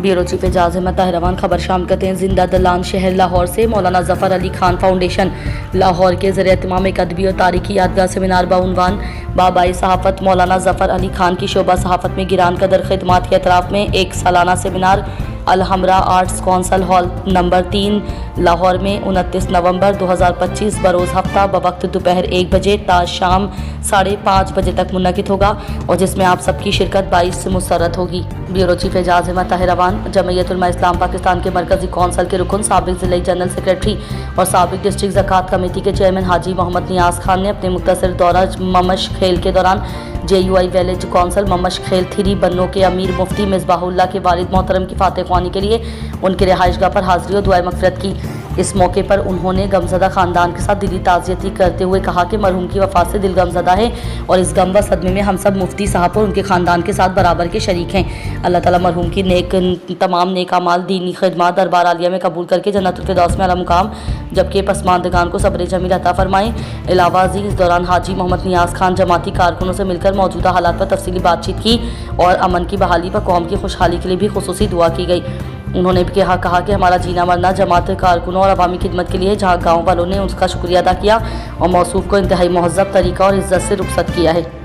Bureau chief Ejaz Ahmad ताहिरवान खबर शाम करते हैं। जिंदा दलान शहर लाहौर से मौलाना ज़फ़र अली खान फाउंडेशन लाहौर के ज़रिए एहतमाम एक अदबी और तारीखी यादगार सेमिनार बाउनवान बाबाई सहाफ़त मौलाना ज़फ़र अली खान की शोबा सहाफ़त में गिरान कदर खिदमात के अतराफ़ में एक सालाना seminar Alhamra arts council hall number 3 Lahore में 29 नवंबर 2025 बरोज़ हफ्ता बवक्त दोपहर 1 बजे ता शाम 5:30 बजे तक मुनक़िद होगा और जिसमें आप सबकी शिरकत 22 से मुसर्रत होगी। ब्यूरो चीफ एजाज अहमद ताहिरवान जमयत उलमा इस्लाम पाकिस्तान के मरकज़ी कौंसल के रुकन साबिक़ ज़िला जनरल सेक्रेटरी और साबिक़ डिस्ट्रिक्ट ज़कात कमेटी के चेयरमैन हाजी मोहम्मद नियाज़ खान ने अपने मुख्तसर दौरा ममश खेल के दौरान JUI विलेज कौंसल ममश खेल 3 बन्नों के अमीर मुफ्ती मिसबाहुल्लाह के वालिद मोहतरम की फातह ख्वानी के लिए उनके रिहाइशगाह पर हाज़िरी और दुआए मग़फ़िरत की। इस मौके पर उन्होंने गमज़दा ख़ानदान के साथ दिली ताज़ियती करते हुए कहा कि मरहूम की वफ़ात से दिल गमज़दा है और इस गम व सदमे में हम सब मुफ्ती साहब और उनके ख़ानदान के साथ बराबर के शरीक हैं। अल्लाह ताला मरहूम की तमाम नेक अमाल दीनी खिदमत दरबार आलिया में कबूल करके जन्नतुल फिरदौस में आला मुकाम जबकि पसमानदगान को सब्र जमील अता फरमाएँ। अलावा इस दौरान हाजी मोहम्मद नियाज़ खान जमाती कारकुनों से मिलकर मौजूदा हालात पर तफसीली बातचीत की और अमन की बहाली पर कौम की खुशहाली के लिए भी खुसूसी दुआ की गई। उन्होंने भी कहा कि हमारा जीना मरना जमात कारकुनों और अवामी खिदमत के लिए, जहाँ गाँव वालों ने उसका शुक्रिया अदा किया और मौसूफ को इंतहाई महज़्ज़ब तरीक़ा और इज़्ज़त से रुख़सत किया है।